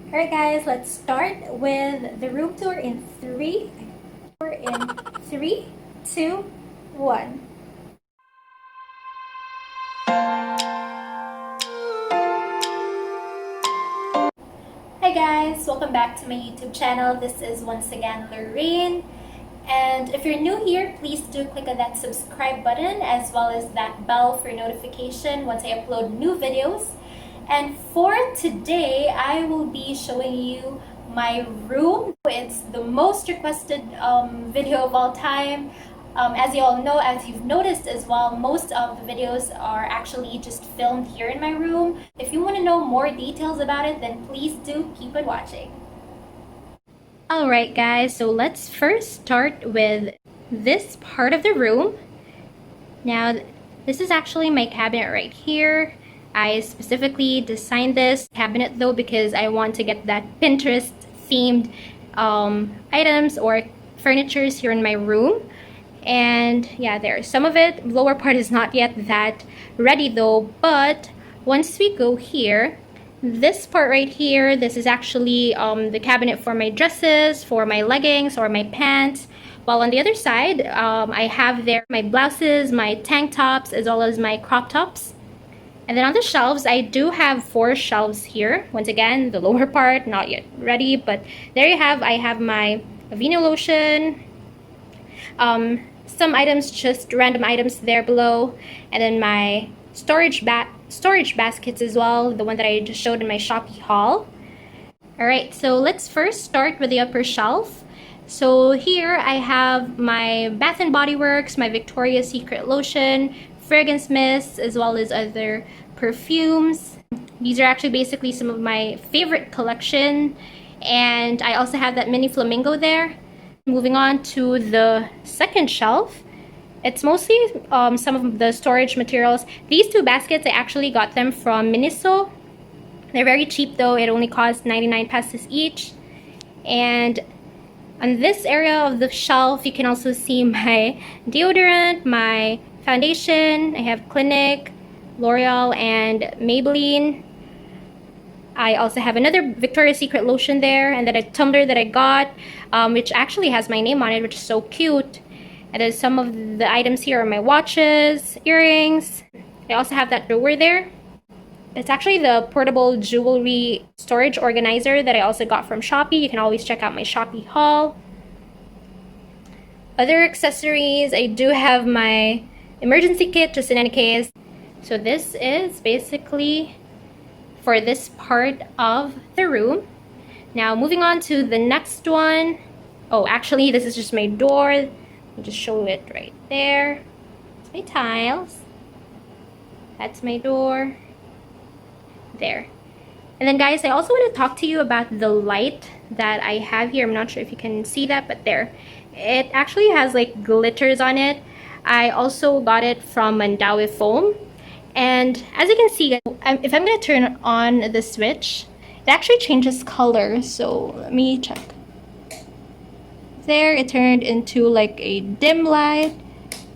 Alright guys, let's start with the room tour in three, two, one. Hi guys, welcome back to my YouTube channel. This is once again Lorraine. And if you're new here, please do click on that subscribe button as well as that bell for notification once I upload new videos. And for today, I will be showing you my room. It's the most requested video of all time. As you all know, as you've noticed as well, most of the videos are actually just filmed here in my room. If you want to know more details about it, then please do keep on watching. Alright guys, so let's first start with this part of the room. Now, this is actually my cabinet right here. I specifically designed this cabinet though because I want to get that Pinterest themed items or furnitures here in my room. And yeah, there, some of it, lower part is not yet that ready though, but once we go here, this part right here, this is actually the cabinet for my dresses, for my leggings or my pants. While on the other side, I have there my blouses, my tank tops, as well as my crop tops. And then on the shelves, I do have 4 shelves here. Once again, the lower part, not yet ready, but there you have, I have my Aveeno lotion, some items, just random items there below, and then my storage baskets as well, the one that I just showed in my Shopee haul. Alright, so let's first start with the upper shelf. So here I have my Bath & Body Works, my Victoria's Secret lotion, fragrance mists, as well as other perfumes. These are actually basically some of my favorite collection, and I also have that mini flamingo there. Moving on to the second shelf, it's mostly some of the storage materials. These 2 baskets, I actually got them from Miniso. They're very cheap though, it only costs 99 pesos each. And on this area of the shelf, you can also see my deodorant, my foundation. I have Clinique, L'Oreal, and Maybelline. I also have another Victoria's Secret lotion there, and then a tumbler that I got, which actually has my name on it, which is so cute. And then some of the items here are my watches, earrings. I also have that drawer there. It's actually the portable jewelry storage organizer that I also got from Shopee. You can always check out my Shopee haul. Other accessories, I do have my emergency kit, just in any case. So this is basically for this part of the room. Now moving on to the next one. Oh, actually this is just my door. I'll just show it right there. It's my tiles. That's my door. There. And then guys, I also want to talk to you about the light that I have here. I'm not sure if you can see that, but there. It actually has like glitters on it. I also got it from Mandaue Foam. And as you can see, if I'm going to turn on the switch, it actually changes color. So let me check. There, it turned into like a dim light.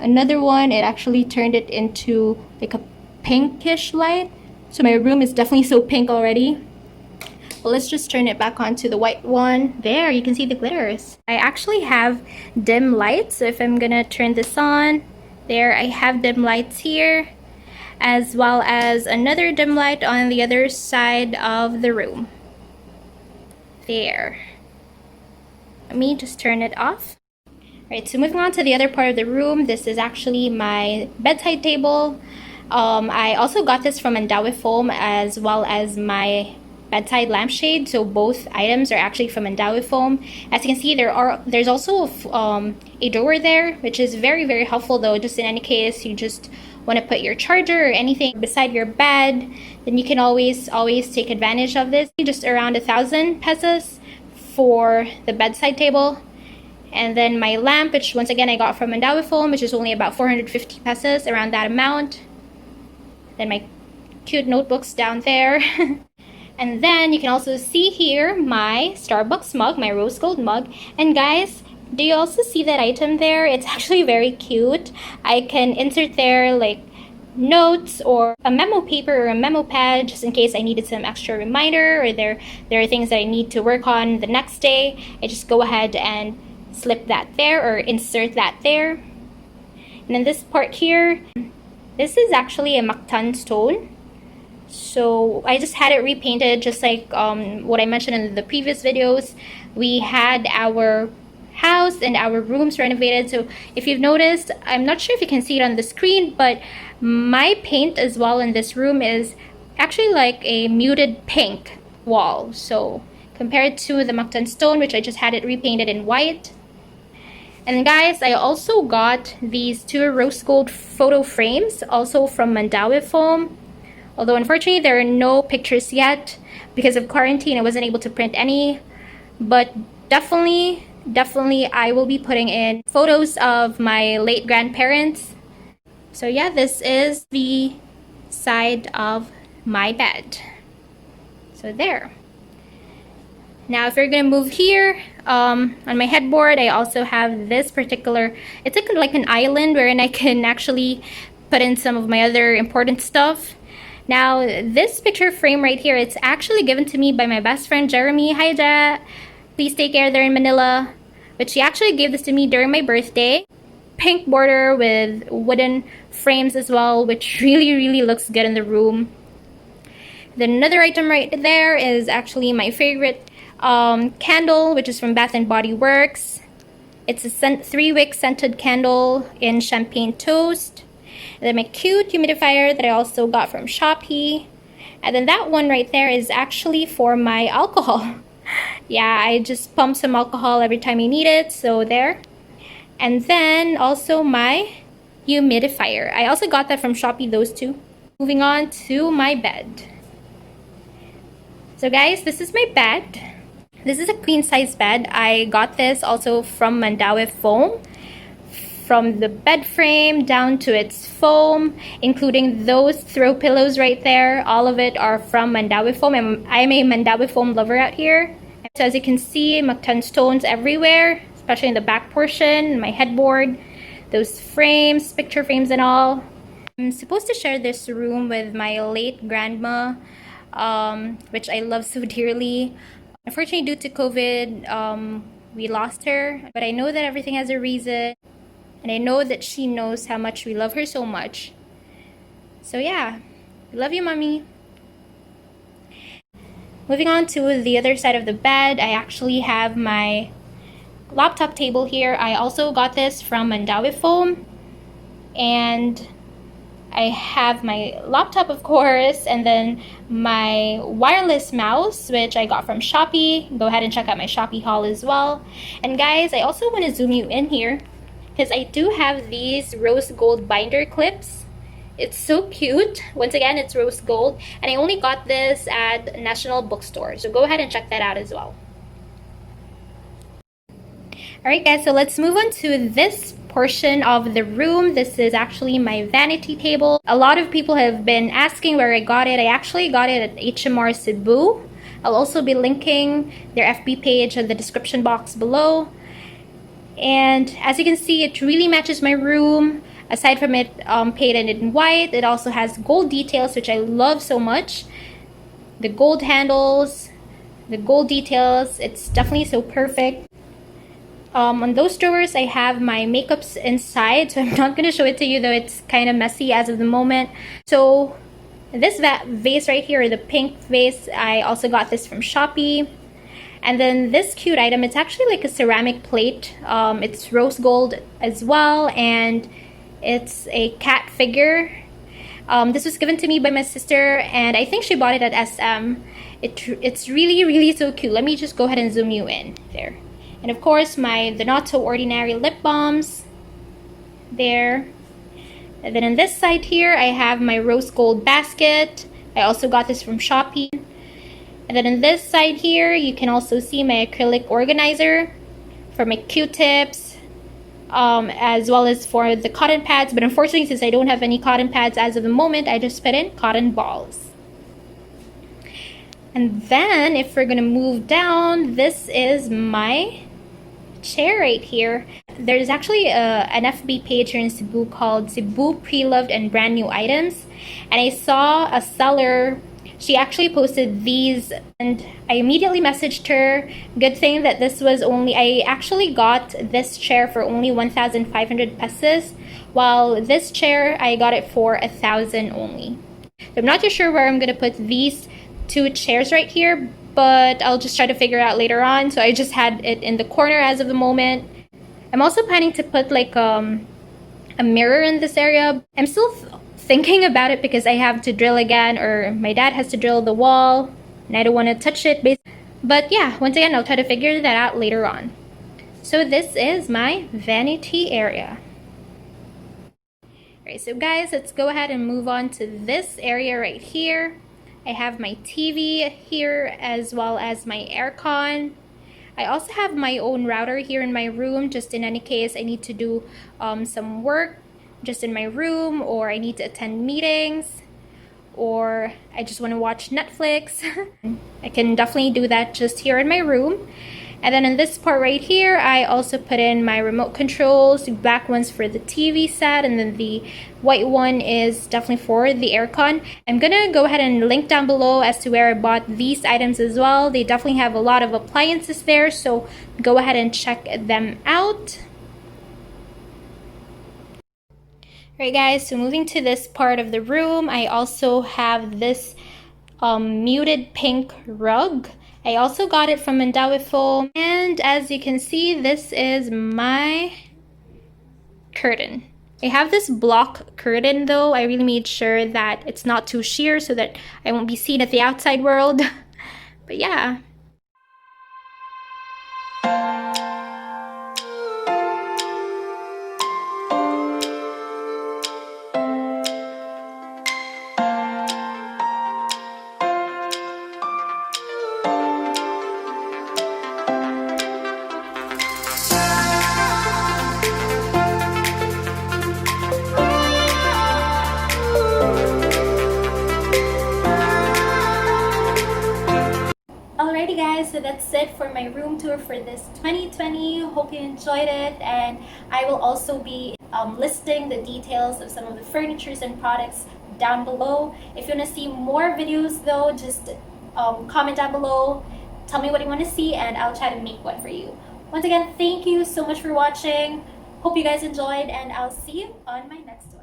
Another one, it actually turned it into like a pinkish light. So my room is definitely so pink already. Well, let's just turn it back on to the white one. There, you can see the glitters. I actually have dim lights. So if I'm gonna turn this on, there I have dim lights here, as well as another dim light on the other side of the room. There. Let me just turn it off. Alright, so moving on to the other part of the room, this is actually my bedside table. I also got this from Mandaue Foam as well as my bedside lampshade. So both items are actually from Mandaue Foam. As you can see, there's also a drawer there, which is very, very helpful though. Just in any case, you just want to put your charger or anything beside your bed, then you can always take advantage of this. Just around 1,000 pesos for the bedside table. And then my lamp, which once again I got from Mandaue Foam, which is only about 450 pesos, around that amount. Then my cute notebooks down there. And then you can also see here my Starbucks mug, my Rosegold mug. And guys, do you also see that item there? It's actually very cute. I can insert there like notes or a memo paper or a memo pad just in case I needed some extra reminder or there are things that I need to work on the next day. I just go ahead and slip that there or insert that there. And then this part here, this is actually a mactan stone. So I just had it repainted just like what I mentioned in the previous videos. We had our house and our rooms renovated. So if you've noticed, I'm not sure if you can see it on the screen, but my paint as well in this room is actually like a muted pink wall. So compared to the mactan stone, which I just had it repainted in white. And guys, I also got these 2 rose gold photo frames also from Mandaue Foam. Although unfortunately there are no pictures yet because of quarantine. I wasn't able to print any, but definitely I will be putting in photos of my late grandparents. So yeah, this is the side of my bed. So there. Now if you're gonna move here, on my headboard I also have this particular, it's like an island wherein I can actually put in some of my other important stuff. Now this picture frame right here, it's actually given to me by my best friend Jeremy. Hi Ja, please take care there in Manila. But she actually gave this to me during my birthday. Pink border with wooden frames as well, which really looks good in the room. Then another item right there is actually my favorite candle, which is from Bath and Body Works. It's a 3-wick scented candle in champagne toast. And then my cute humidifier that I also got from Shopee. And then that one right there is actually for my alcohol. Yeah, I just pump some alcohol every time I need it, so there. And then also my humidifier. I also got that from Shopee, those two. Moving on to my bed. So guys, this is my bed. This is a queen size bed. I got this also from Mandaue Foam. From the bed frame down to its foam, including those throw pillows right there. All of it are from Mandaue Foam. I'm a Mandaue Foam lover out here. So as you can see, mactan stones everywhere, especially in the back portion, my headboard, those frames, picture frames and all. I'm supposed to share this room with my late grandma, which I love so dearly. Unfortunately, due to COVID, we lost her, but I know that everything has a reason. And I know that she knows how much we love her so much. So yeah, we love you, mommy. Moving on to the other side of the bed, I actually have my laptop table here. I also got this from Mandaue Foam. And I have my laptop, of course, and then my wireless mouse, which I got from Shopee. Go ahead and check out my Shopee haul as well. And guys, I also want to zoom you in here, because I do have these rose gold binder clips. It's so cute. Once again, it's rose gold. And I only got this at National Bookstore. So go ahead and check that out as well. Alright guys, so let's move on to this portion of the room. This is actually my vanity table. A lot of people have been asking where I got it. I actually got it at HMR Cebu. I'll also be linking their FB page in the description box below. And as you can see, it really matches my room. Aside from it painted in white, it also has gold details, which I love so much. The gold handles, the gold details, it's definitely so perfect. On those drawers, I have my makeups inside, so I'm not going to show it to you, though it's kind of messy as of the moment. So this vase right here, the pink vase, I also got this from Shopee. And then this cute item, it's actually like a ceramic plate. It's rose gold as well, and it's a cat figure. This was given to me by my sister, and I think she bought it at SM. It's really so cute. Let me just go ahead and zoom you in there. And of course, the not so ordinary lip balms there. And then on this side here, I have my rose gold basket. I also got this from Shopee. And then on this side here, you can also see my acrylic organizer for my Q-tips, as well as for the cotton pads. But unfortunately, since I don't have any cotton pads as of the moment, I just put in cotton balls. And then if we're gonna move down, this is my chair right here. there's actually an FB page here in Cebu called Cebu Preloved and Brand New Items, and I saw a seller. She actually posted these, and I immediately messaged her. Good thing that this was only, I actually got this chair for only 1,500 pesos, while this chair I got it for 1,000 only. So I'm not too sure where I'm gonna put these two chairs right here, but I'll just try to figure out later on. So I just had it in the corner as of the moment. I'm also planning to put like a mirror in this area. I'm still thinking about it because I have to drill again, or my dad has to drill the wall and I don't want to touch it. But yeah, once again, I'll try to figure that out later on. So this is my vanity area. Alright, so guys, let's go ahead and move on to this area right here. I have my TV here as well as my aircon. I also have my own router here in my room, just in any case I need to do some work just in my room, or I need to attend meetings, or I just want to watch Netflix. I can definitely do that just here in my room. And then in this part right here, I also put in my remote controls. The black one's for the TV set, and then the white one is definitely for the aircon. I'm gonna go ahead and link down below as to where I bought these items as well. They definitely have a lot of appliances there, so go ahead and check them out. Alright guys, so moving to this part of the room, I also have this muted pink rug. I also got it from Mandaue Foam, and as you can see, this is my curtain. I have this block curtain though. I really made sure that it's not too sheer so that I won't be seen at the outside world. But yeah. Alrighty guys, so that's it for my room tour for this 2020. Hope you enjoyed it, and I will also be listing the details of some of the furnitures and products down below. If you want to see more videos though, just comment down below, tell me what you want to see, and I'll try to make one for you. Once again, thank you so much for watching. Hope you guys enjoyed, and I'll see you on my next one.